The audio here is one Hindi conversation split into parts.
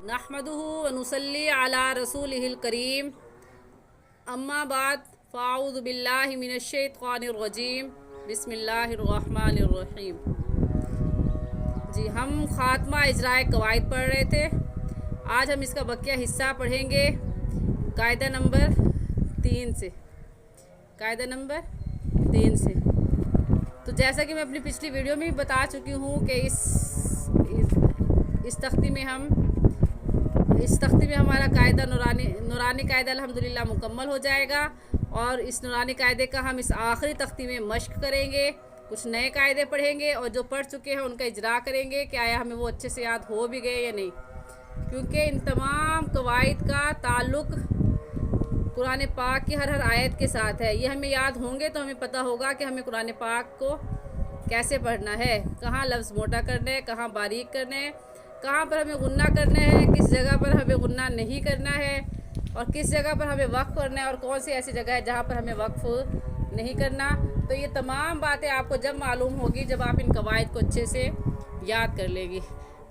नहमदुहु व नुसल्ली अला रसूलिहिल करीम अम्मा बाद फ़ाऊज़ु बिल्लाहि मिनश्शैतानिर रजीम बिस्मिल्लाहिर्रहमानिर्रहीम। जी, हम ख़ात्मा इजराए कवायद पढ़ रहे थे। आज हम इसका बकिया हिस्सा पढ़ेंगे कायदा नंबर 3 से। कायदा नंबर 3 से तो जैसा कि मैं अपनी पिछली वीडियो में भी बता चुकी हूँ कि इस तख्ती में हमारा कायदा नूरानी कायदा अल्हम्दुलिल्लाह मुकम्मल हो जाएगा और इस नूरानी कायदे का हम इस आखिरी तख्ती में मश्क करेंगे। कुछ नए कायदे पढ़ेंगे और जो पढ़ चुके हैं उनका इजरा करेंगे कि आया हमें वो अच्छे से याद हो भी गए या नहीं, क्योंकि इन तमाम कवायद का ताल्लुक़ कुरान पाक की हर आयत के साथ है। ये हमें याद होंगे तो हमें पता होगा कि हमें कुरान पाक को कैसे पढ़ना है, कहाँ लफ्ज़ मोटा करना है, कहाँ बारीक करना है, कहाँ पर हमें गुन्ना करना है, किस जगह पर हमें गुन्ना नहीं करना है और किस जगह पर हमें वक्फ़ करना है और कौन सी ऐसी जगह है जहाँ पर हमें वक्फ़ नहीं करना। तो ये तमाम बातें आपको जब मालूम होगी जब आप इन कवायद को अच्छे से याद कर लेंगी।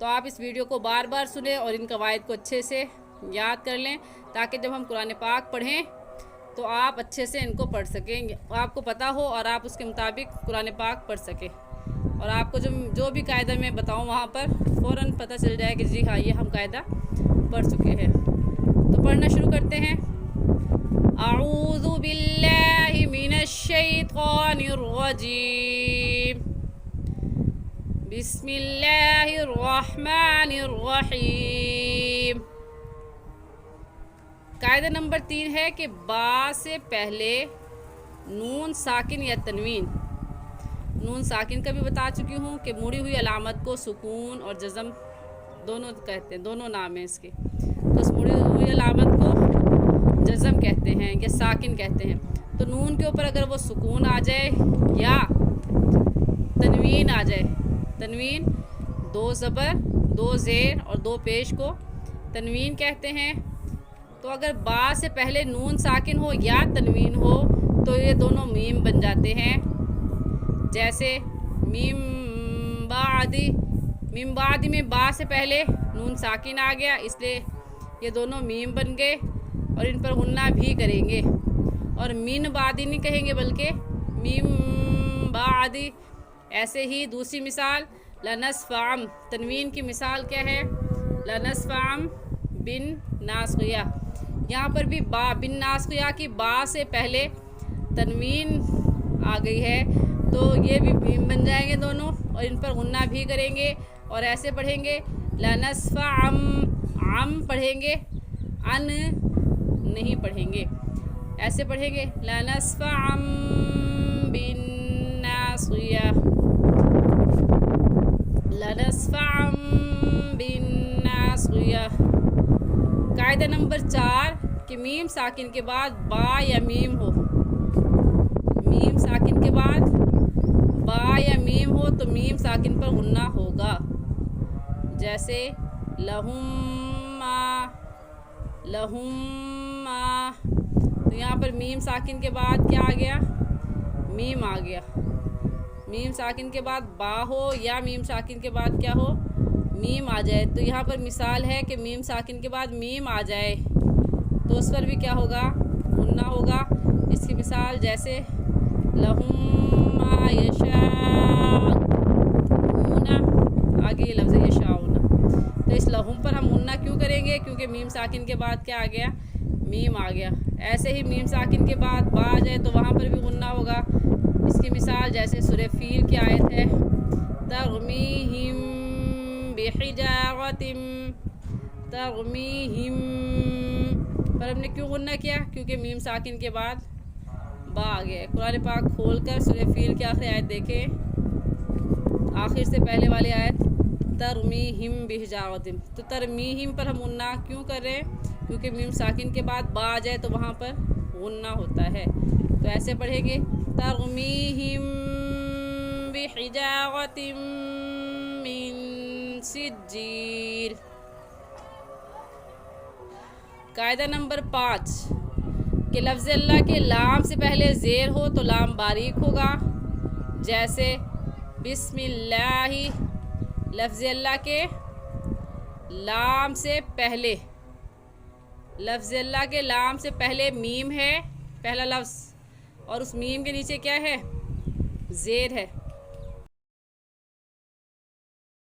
तो आप इस वीडियो को बार बार सुने और इन कवायद को अच्छे से याद कर लें ताकि जब हम कुरान पाक पढ़ें तो आप अच्छे से इनको पढ़ सकें, आपको पता हो और आप उसके मुताबिक कुरान पाक पढ़ सकें और आपको जो भी कायदा मैं बताऊं वहाँ पर फ़ौरन पता चल जाए कि जी हाँ, ये हम कायदा पढ़ चुके हैं। तो पढ़ना शुरू करते हैं। अऊज़ु बिल्लाहि मिनश्शैतानिर रजीम बिस्मिल्लाहिर रहमानिर रहीम। कायदा नंबर 3 है कि बा से पहले नून साकिन या तनवीन। नून साकिन का भी बता चुकी हूँ कि मुड़ी हुई अलामत को सुकून और जज़म दोनों कहते हैं, दोनों नाम हैं इसके। तो उस मुड़ी हुई अलामत को जज़म कहते हैं या साकिन कहते हैं। तो नून के ऊपर अगर वो सुकून आ जाए या तनवीन आ जाए, तनवीन 2 ज़बर 2 ज़ेर और 2 पेश को तनवीन कहते हैं। तो अगर बा से पहले नून साकिन हो या तनवीन हो तो ये दोनों मीम बन जाते हैं। जैसे मीम बादी में बा से पहले नून साकिन आ गया, इसलिए ये दोनों मीम बन गए और इन पर गुन्ना भी करेंगे। और मिन बादी नहीं कहेंगे बल्कि मीम बादी। ऐसे ही दूसरी मिसाल लनस्फाम, तनवीन की मिसाल क्या है? लनस्फाम बिन नासगिया। यहाँ पर भी बा बिन नासगिया की बा से पहले तनवीन आ गई है तो ये भी मीम बन जाएंगे दोनों और इन पर गुन्ना भी करेंगे। और ऐसे पढ़ेंगे लनस्फाम, आम पढ़ेंगे, अन नहीं पढ़ेंगे। ऐसे पढ़ेंगे लनस्फाम बिन नासगिया, लनस्फाम बिन नासगिया। कायदा नंबर 4 कि मीम साकिन के बाद बा या मीम हो, मीम साकिन के बाद बा या मीम हो तो मीम साकिन पर गुन्ना होगा। जैसे लहुम्मा, लहुम्मा। तो यहाँ पर मीम साकिन के बाद क्या आ गया? मीम आ गया। मीम साकिन के बाद बा हो या मीम साकिन के बाद क्या हो? मीम आ जाए। तो यहाँ पर मिसाल है कि मीम साकिन के बाद मीम आ जाए तो उस पर भी क्या होगा? गुन्ना होगा। इसकी मिसाल जैसे लहुम्मा यशाऊना, आगे ये लफ्ज़ यशाऊना। तो इस लहुम पर हम गुन्ना क्यों करेंगे? क्योंकि मीम साकिन के बाद क्या आ गया? मीम आ गया। ऐसे ही मीम साकिन के बाद बा आ जाए तो वहाँ पर भी गुन्ना होगा। इसकी मिसाल जैसे सूरह फील की आयत है तरमीहिम बिहिजारतिम, तरमीहिम पर हमने क्यों गुन्ना किया? क्योंकि मीम साकिन के बाद बा आ गया। कुरान पाक खोल कर सूरह फील की आखिरी आयत देखें, आखिर से पहले वाली आयत तरमीहिम बिहिजारतिम। तो तरमीहिम पर हम गुन्ना क्यों कर रहे हैं? क्योंकि मीम साकिन के बाद बा आ जाए तो वहाँ पर गुन्ना होता है। तो ऐसे पढ़ेंगे तरमीहिम बिहिजारतिम मिन सिज्जील। कायदा नंबर 5 कि लफ्ज़ अल्लाह के लाम से पहले ज़ेर हो तो लाम बारीक होगा। जैसे बिस्मिल्लाही, लफ्ज़ अल्लाह के लाम से पहले, लफ्ज़ अल्लाह के लाम से पहले मीम है, पहला लफ्ज़, और उस मीम के नीचे क्या है? ज़ेर है।